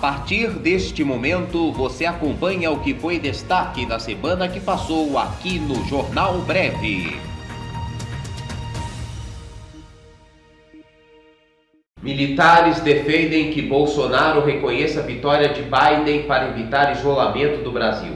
partir deste momento, você acompanha o que foi destaque na semana que passou aqui no Jornal Breve. Militares defendem que Bolsonaro reconheça a vitória de Biden para evitar isolamento do Brasil.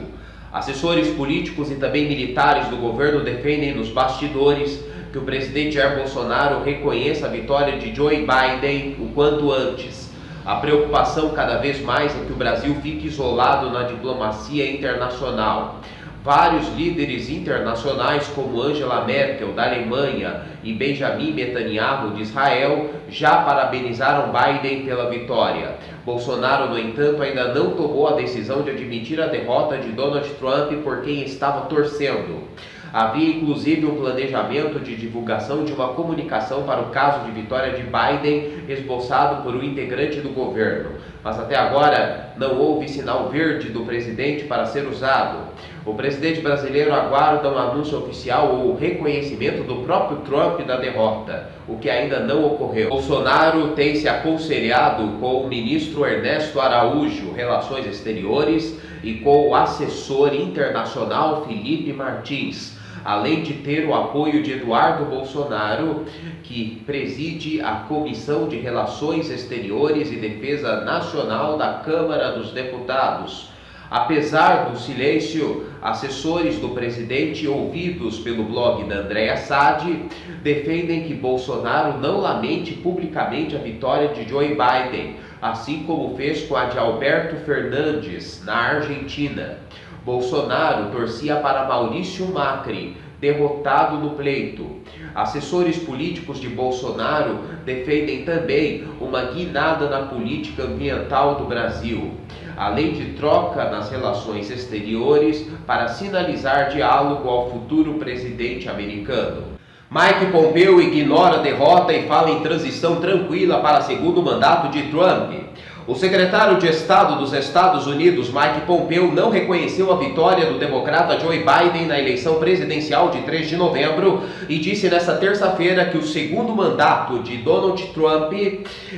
Assessores políticos e também militares do governo defendem nos bastidores que o presidente Jair Bolsonaro reconheça a vitória de Joe Biden o quanto antes. A preocupação cada vez mais é que o Brasil fique isolado na diplomacia internacional. Vários líderes internacionais, como Angela Merkel, da Alemanha, e Benjamin Netanyahu, de Israel, já parabenizaram Biden pela vitória. Bolsonaro, no entanto, ainda não tomou a decisão de admitir a derrota de Donald Trump por quem estava torcendo. Havia inclusive um planejamento de divulgação de uma comunicação para o caso de vitória de Biden, esboçado por um integrante do governo. Mas até agora não houve sinal verde do presidente para ser usado. O presidente brasileiro aguarda um anúncio oficial ou o reconhecimento do próprio Trump da derrota, o que ainda não ocorreu. Bolsonaro tem se aconselhado com o ministro Ernesto Araújo, Relações Exteriores, e com o assessor internacional Felipe Martins, além de ter o apoio de Eduardo Bolsonaro, que preside a Comissão de Relações Exteriores e Defesa Nacional da Câmara dos Deputados. Apesar do silêncio, assessores do presidente ouvidos pelo blog da Andréa Sadi defendem que Bolsonaro não lamente publicamente a vitória de Joe Biden, assim como fez com a de Alberto Fernandes, na Argentina. Bolsonaro torcia para Maurício Macri, derrotado no pleito. Assessores políticos de Bolsonaro defendem também uma guinada na política ambiental do Brasil, além de troca nas relações exteriores para sinalizar diálogo ao futuro presidente americano. Mike Pompeo ignora a derrota e fala em transição tranquila para segundo mandato de Trump. O secretário de Estado dos Estados Unidos, Mike Pompeo, não reconheceu a vitória do democrata Joe Biden na eleição presidencial de 3 de novembro e disse nesta terça-feira que o segundo mandato de Donald Trump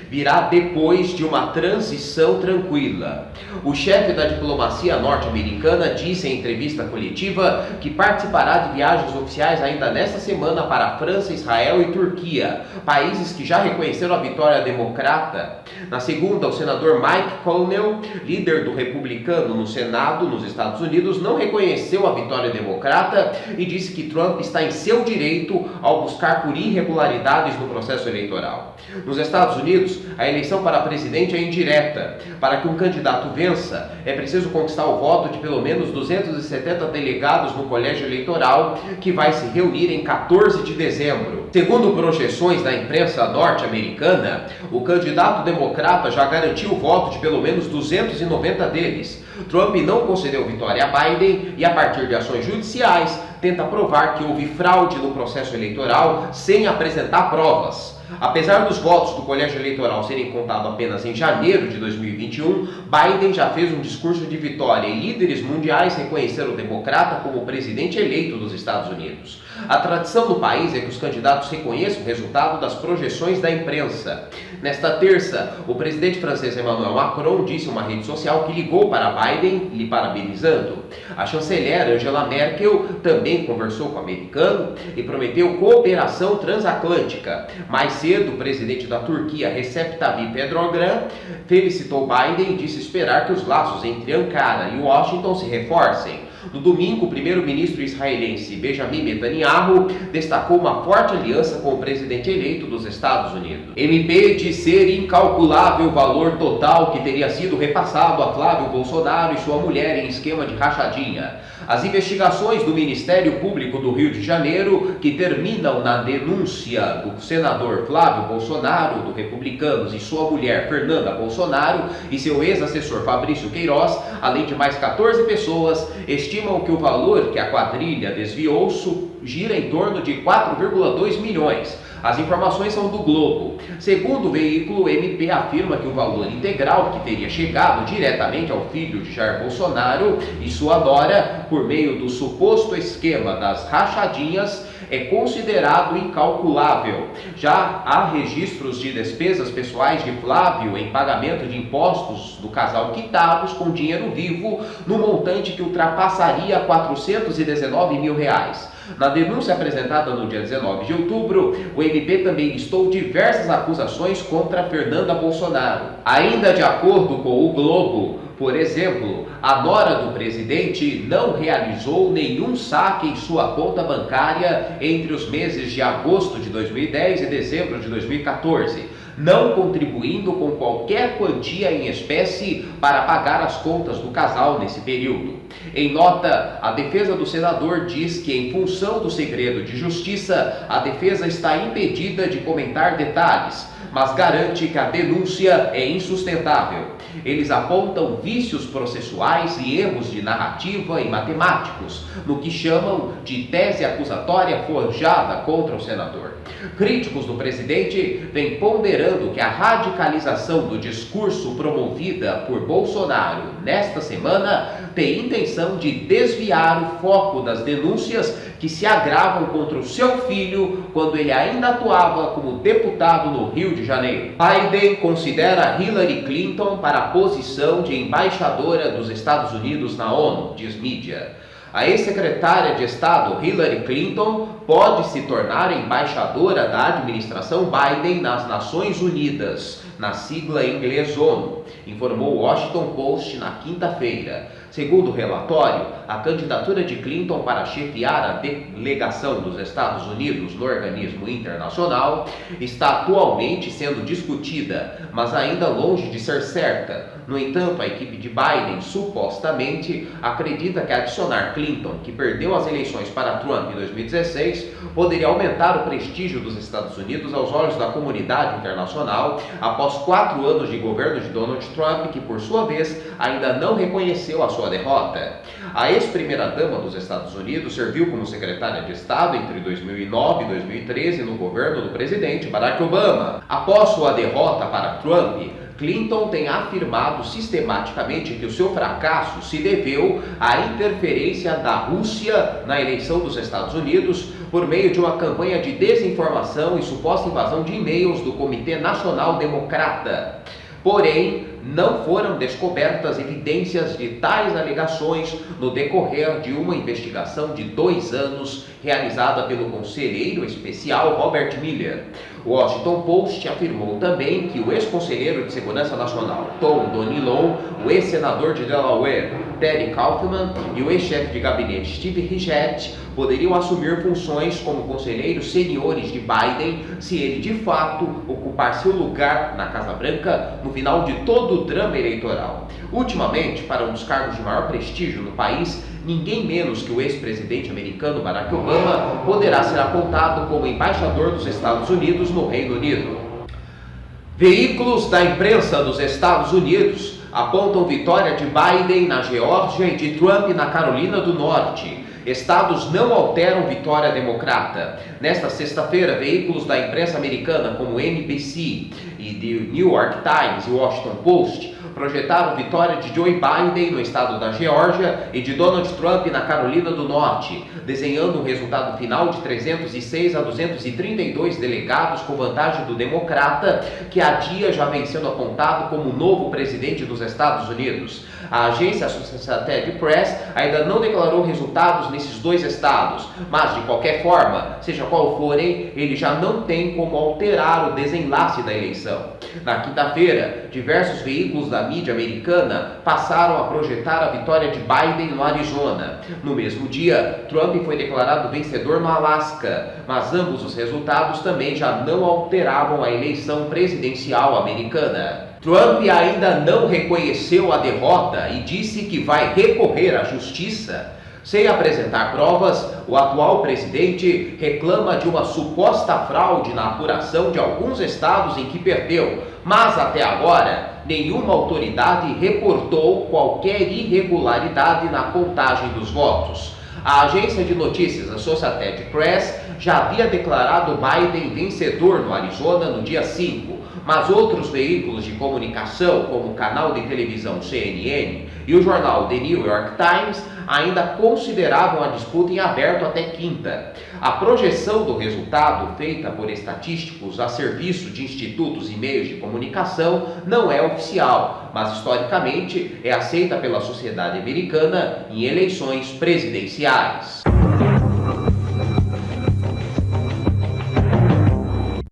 virá depois de uma transição tranquila. O chefe da diplomacia norte-americana disse em entrevista coletiva que participará de viagens oficiais ainda nesta semana para a França, Israel e Turquia, países que já reconheceram a vitória democrata. Na segunda, o senador Mike Connell, líder do republicano no Senado nos Estados Unidos, não reconheceu a vitória democrata e disse que Trump está em seu direito ao buscar por irregularidades no processo eleitoral. Nos Estados Unidos, a eleição para presidente é indireta. Para que um candidato vença, é preciso conquistar o voto de pelo menos 270 delegados no colégio eleitoral, que vai se reunir em 14 de dezembro. Segundo projeções da imprensa norte-americana, o candidato democrata já garantiu o voto de pelo menos 290 deles. Trump não concedeu vitória a Biden e, a partir de ações judiciais, tenta provar que houve fraude no processo eleitoral sem apresentar provas. Apesar dos votos do colégio eleitoral serem contados apenas em janeiro de 2021, Biden já fez um discurso de vitória e líderes mundiais reconheceram o democrata como presidente eleito dos Estados Unidos. A tradição no país é que os candidatos reconheçam o resultado das projeções da imprensa. Nesta terça, o presidente francês Emmanuel Macron disse em uma rede social que ligou para Biden, lhe parabenizando. A chanceler Angela Merkel também conversou com o americano e prometeu cooperação transatlântica. Mais cedo, o presidente da Turquia, Recep Tayyip Erdogan, felicitou Biden e disse esperar que os laços entre Ankara e Washington se reforcem. No domingo, o primeiro-ministro israelense Benjamin Netanyahu destacou uma forte aliança com o presidente eleito dos Estados Unidos. MP de ser incalculável o valor total que teria sido repassado a Flávio Bolsonaro e sua mulher em esquema de rachadinha. As investigações do Ministério Público do Rio de Janeiro, que terminam na denúncia do senador Flávio Bolsonaro, do Republicanos, e sua mulher Fernanda Bolsonaro e seu ex-assessor Fabrício Queiroz, além de mais 14 pessoas, estimam que o valor que a quadrilha desviou gira em torno de 4,2 milhões. As informações são do Globo. Segundo o veículo, o MP afirma que o valor integral que teria chegado diretamente ao filho de Jair Bolsonaro e sua nora, por meio do suposto esquema das rachadinhas, é considerado incalculável. Já há registros de despesas pessoais de Flávio em pagamento de impostos do casal quitados com dinheiro vivo no montante que ultrapassaria R$ 419 mil. Na denúncia apresentada no dia 19 de outubro, o MP também listou diversas acusações contra Fernanda Bolsonaro. Ainda de acordo com o Globo, por exemplo, a nora do presidente não realizou nenhum saque em sua conta bancária entre os meses de agosto de 2010 e dezembro de 2014, não contribuindo com qualquer quantia em espécie para pagar as contas do casal nesse período. Em nota, a defesa do senador diz que, em função do segredo de justiça, a defesa está impedida de comentar detalhes, mas garante que a denúncia é insustentável. Eles apontam vícios processuais e erros de narrativa e matemáticos, no que chamam de tese acusatória forjada contra o senador. Críticos do presidente vêm ponderando que a radicalização do discurso promovida por Bolsonaro nesta semana tem intenção de desviar o foco das denúncias que se agravam contra o seu filho quando ele ainda atuava como deputado no Rio de Janeiro. Biden considera Hillary Clinton para a posição de embaixadora dos Estados Unidos na ONU, diz mídia. A ex-secretária de Estado Hillary Clinton pode se tornar embaixadora da administração Biden nas Nações Unidas, na sigla em inglês ONU, informou o Washington Post na quinta-feira. Segundo o relatório, a candidatura de Clinton para chefiar a delegação dos Estados Unidos no organismo internacional está atualmente sendo discutida, mas ainda longe de ser certa. No entanto, a equipe de Biden supostamente acredita que adicionar Clinton, que perdeu as eleições para Trump em 2016, poderia aumentar o prestígio dos Estados Unidos aos olhos da comunidade internacional após 4 anos de governo de Donald Trump, que por sua vez ainda não reconheceu a sua derrota. A ex-primeira-dama dos Estados Unidos serviu como secretária de Estado entre 2009 e 2013 no governo do presidente Barack Obama. Após sua derrota para Trump, Clinton tem afirmado sistematicamente que o seu fracasso se deveu à interferência da Rússia na eleição dos Estados Unidos por meio de uma campanha de desinformação e suposta invasão de e-mails do Comitê Nacional Democrata. Porém, não foram descobertas evidências de tais alegações no decorrer de uma investigação de 2 anos realizada pelo conselheiro especial Robert Mueller. O Washington Post afirmou também que o ex-conselheiro de Segurança Nacional Tom Donilon, o ex-senador de Delaware Terry Kaufman e o ex-chefe de gabinete Steve Richet poderiam assumir funções como conselheiros seniores de Biden se ele de fato ocupar seu lugar na Casa Branca no final de todo o drama eleitoral. Ultimamente, para um dos cargos de maior prestígio no país, ninguém menos que o ex-presidente americano Barack Obama poderá ser apontado como embaixador dos Estados Unidos no Reino Unido. Veículos da imprensa dos Estados Unidos apontam vitória de Biden na Geórgia e de Trump na Carolina do Norte. Estados não alteram vitória democrata. Nesta sexta-feira, veículos da imprensa americana como NBC e The New York Times e Washington Post projetaram vitória de Joe Biden no estado da Geórgia e de Donald Trump na Carolina do Norte, desenhando um resultado final de 306 a 232 delegados com vantagem do democrata, que há dias já vem sendo apontado como o novo presidente dos Estados Unidos. A agência Associated Press ainda não declarou resultados nesses 2 estados, mas de qualquer forma, seja qual forem, ele já não tem como alterar o desenlace da eleição. Na quinta-feira, diversos veículos da mídia americana passaram a projetar a vitória de Biden no Arizona. No mesmo dia, Trump foi declarado vencedor no Alasca, mas ambos os resultados também já não alteravam a eleição presidencial americana. Trump ainda não reconheceu a derrota e disse que vai recorrer à justiça. Sem apresentar provas, o atual presidente reclama de uma suposta fraude na apuração de alguns estados em que perdeu, mas até agora nenhuma autoridade reportou qualquer irregularidade na contagem dos votos. A agência de notícias Associated Press já havia declarado Biden vencedor no Arizona no dia 5, mas outros veículos de comunicação, como o canal de televisão CNN e o jornal The New York Times, ainda consideravam a disputa em aberto até quinta. A projeção do resultado, feita por estatísticos a serviço de institutos e meios de comunicação, não é oficial, mas historicamente é aceita pela sociedade americana em eleições presidenciais.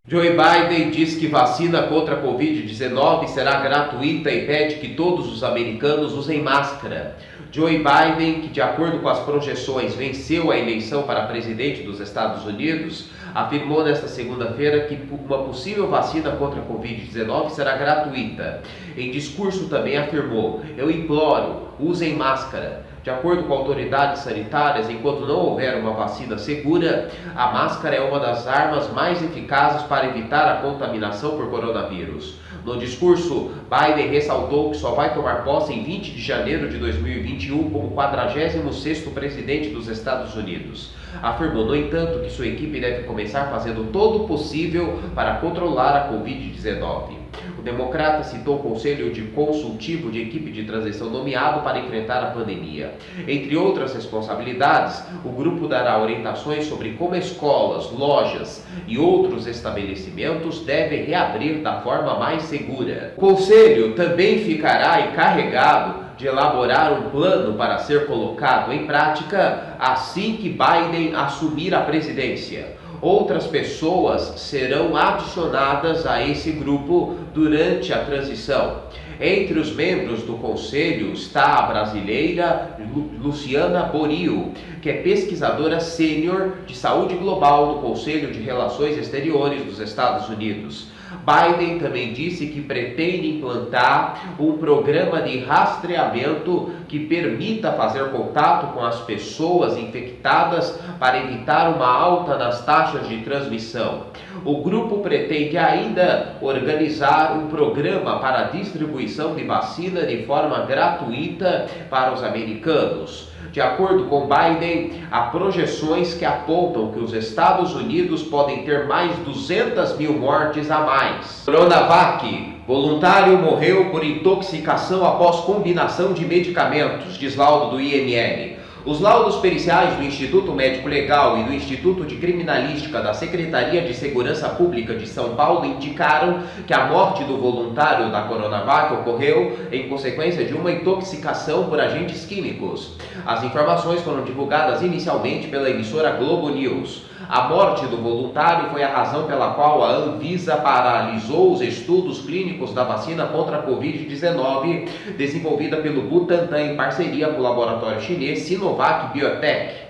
Joe Biden diz que vacina contra a Covid-19 será gratuita e pede que todos os americanos usem máscara. Joe Biden, que de acordo com as projeções venceu a eleição para presidente dos Estados Unidos, afirmou nesta segunda-feira que uma possível vacina contra a Covid-19 será gratuita. Em discurso também afirmou: "Eu imploro, usem máscara." De acordo com autoridades sanitárias, enquanto não houver uma vacina segura, a máscara é uma das armas mais eficazes para evitar a contaminação por coronavírus. No discurso, Biden ressaltou que só vai tomar posse em 20 de janeiro de 2021 como 46º presidente dos Estados Unidos. Afirmou, no entanto, que sua equipe deve começar fazendo todo o possível para controlar a Covid-19. O democrata citou o Conselho de Consultivo de Equipe de Transição nomeado para enfrentar a pandemia. Entre outras responsabilidades, o grupo dará orientações sobre como escolas, lojas e outros estabelecimentos devem reabrir da forma mais segura. O Conselho também ficará encarregado de elaborar um plano para ser colocado em prática assim que Biden assumir a presidência. Outras pessoas serão adicionadas a esse grupo durante a transição. Entre os membros do conselho está a brasileira Luciana Borio, que é pesquisadora sênior de saúde global do Conselho de Relações Exteriores dos Estados Unidos. Biden também disse que pretende implantar um programa de rastreamento que permita fazer contato com as pessoas infectadas para evitar uma alta nas taxas de transmissão. O grupo pretende ainda organizar um programa para a distribuição de vacina de forma gratuita para os americanos. De acordo com Biden, há projeções que apontam que os Estados Unidos podem ter mais 200 mil mortes a mais. Coronavac. Voluntário morreu por intoxicação após combinação de medicamentos, diz laudo do IML. Os laudos periciais do Instituto Médico Legal e do Instituto de Criminalística da Secretaria de Segurança Pública de São Paulo indicaram que a morte do voluntário da Coronavac ocorreu em consequência de uma intoxicação por agentes químicos. As informações foram divulgadas inicialmente pela emissora Globo News. A morte do voluntário foi a razão pela qual a Anvisa paralisou os estudos clínicos da vacina contra a Covid-19, desenvolvida pelo Butantan em parceria com o laboratório chinês Sinovac Biotech.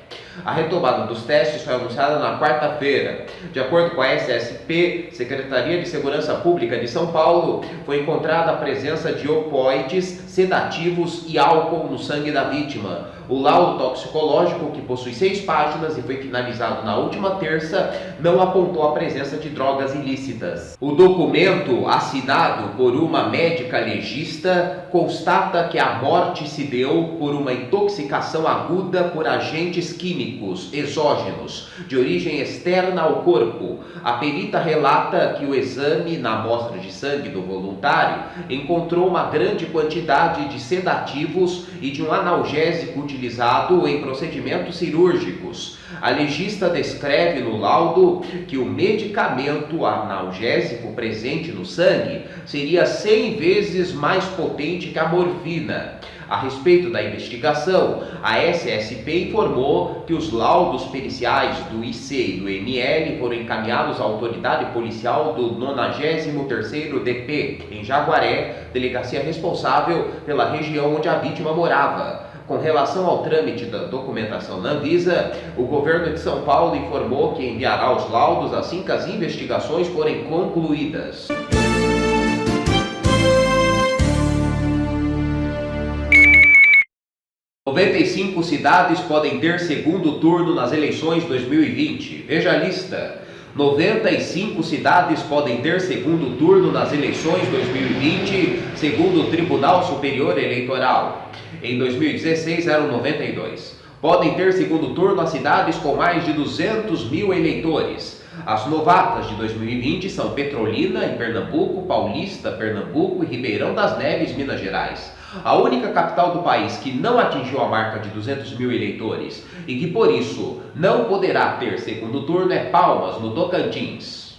A retomada dos testes foi anunciada na quarta-feira. De acordo com a SSP, Secretaria de Segurança Pública de São Paulo, foi encontrada a presença de opioides, sedativos e álcool no sangue da vítima. O laudo toxicológico, que possui 6 páginas e foi finalizado na última terça, não apontou a presença de drogas ilícitas. O documento, assinado por uma médica legista, constata que a morte se deu por uma intoxicação aguda por agentes químicos exógenos, de origem externa ao corpo. A perita relata que o exame na amostra de sangue do voluntário encontrou uma grande quantidade de sedativos e de um analgésico utilizado em procedimentos cirúrgicos. A legista descreve no laudo que o medicamento analgésico presente no sangue seria 100 vezes mais potente que a morfina. A respeito da investigação, a SSP informou que os laudos periciais do IC e do ML foram encaminhados à autoridade policial do 93º DP, em Jaguaré, delegacia responsável pela região onde a vítima morava. Com relação ao trâmite da documentação na Anvisa, o governo de São Paulo informou que enviará os laudos assim que as investigações forem concluídas. « 95 cidades podem ter segundo turno nas eleições 2020. Veja a lista. 95 cidades podem ter segundo turno nas eleições 2020, segundo o Tribunal Superior Eleitoral. Em 2016 eram 92. Podem ter segundo turno as cidades com mais de 200 mil eleitores. As novatas de 2020 são Petrolina, em Pernambuco, Paulista, Pernambuco e Ribeirão das Neves, Minas Gerais. A única capital do país que não atingiu a marca de 200 mil eleitores e que, por isso, não poderá ter segundo turno é Palmas, no Tocantins.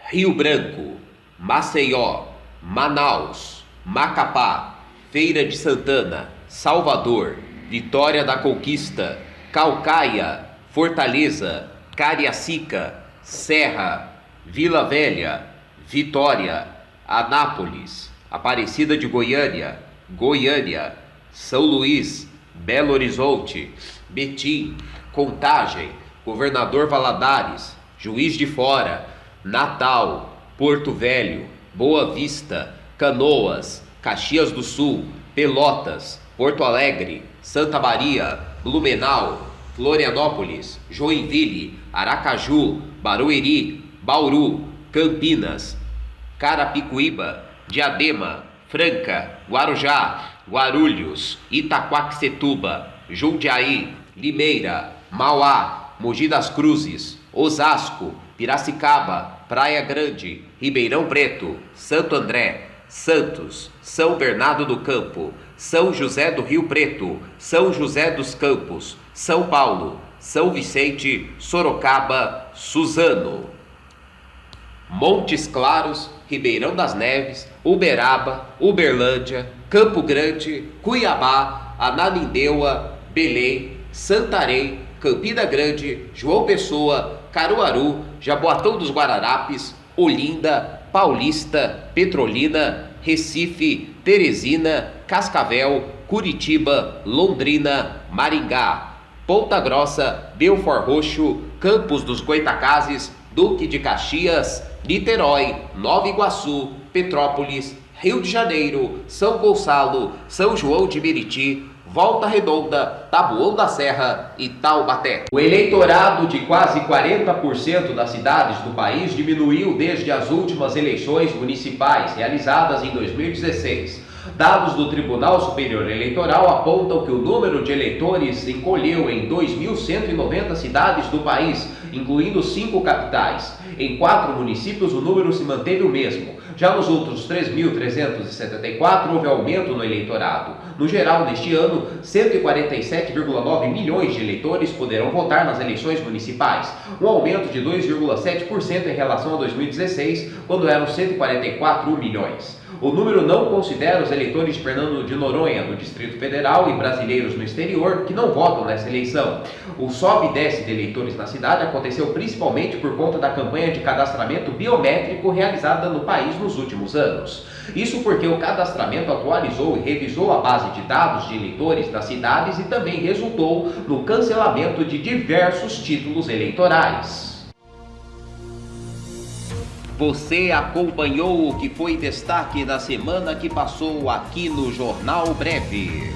Rio Branco, Maceió, Manaus, Macapá, Feira de Santana, Salvador, Vitória da Conquista, Caucaia, Fortaleza, Cariacica, Serra, Vila Velha, Vitória, Anápolis, Aparecida de Goiânia, Goiânia, São Luís, Belo Horizonte, Betim, Contagem, Governador Valadares, Juiz de Fora, Natal, Porto Velho, Boa Vista, Canoas, Caxias do Sul, Pelotas, Porto Alegre, Santa Maria, Blumenau, Florianópolis, Joinville, Aracaju, Barueri, Bauru, Campinas, Carapicuíba, Diadema, Franca, Guarujá, Guarulhos, Itaquaquecetuba, Jundiaí, Limeira, Mauá, Mogi das Cruzes, Osasco, Piracicaba, Praia Grande, Ribeirão Preto, Santo André, Santos, São Bernardo do Campo, São José do Rio Preto, São José dos Campos, São Paulo, São Vicente, Sorocaba, Suzano, Montes Claros, Ribeirão das Neves, Uberaba, Uberlândia, Campo Grande, Cuiabá, Ananindeua, Belém, Santarém, Campina Grande, João Pessoa, Caruaru, Jaboatão dos Guararapes, Olinda, Paulista, Petrolina, Recife, Teresina, Cascavel, Curitiba, Londrina, Maringá, Ponta Grossa, Belford Roxo, Campos dos Goytacazes, Duque de Caxias, Niterói, Nova Iguaçu, Petrópolis, Rio de Janeiro, São Gonçalo, São João de Meriti, Volta Redonda, Taboão da Serra e Taubaté. O eleitorado de quase 40% das cidades do país diminuiu desde as últimas eleições municipais realizadas em 2016. Dados do Tribunal Superior Eleitoral apontam que o número de eleitores encolheu em 2.190 cidades do país, incluindo 5 capitais. Em 4 municípios o número se manteve o mesmo. Já nos outros 3.374 houve aumento no eleitorado. No geral, neste ano, 147,9 milhões de eleitores poderão votar nas eleições municipais, um aumento de 2,7% em relação a 2016, quando eram 144 milhões. O número não considera os eleitores de Fernando de Noronha, do Distrito Federal, e brasileiros no exterior que não votam nessa eleição. O sobe e desce de eleitores na cidade aconteceu principalmente por conta da campanha de cadastramento biométrico realizada no país nos últimos anos. Isso porque o cadastramento atualizou e revisou a base de dados de eleitores das cidades e também resultou no cancelamento de diversos títulos eleitorais. Você acompanhou o que foi destaque da semana que passou aqui no Jornal Breve.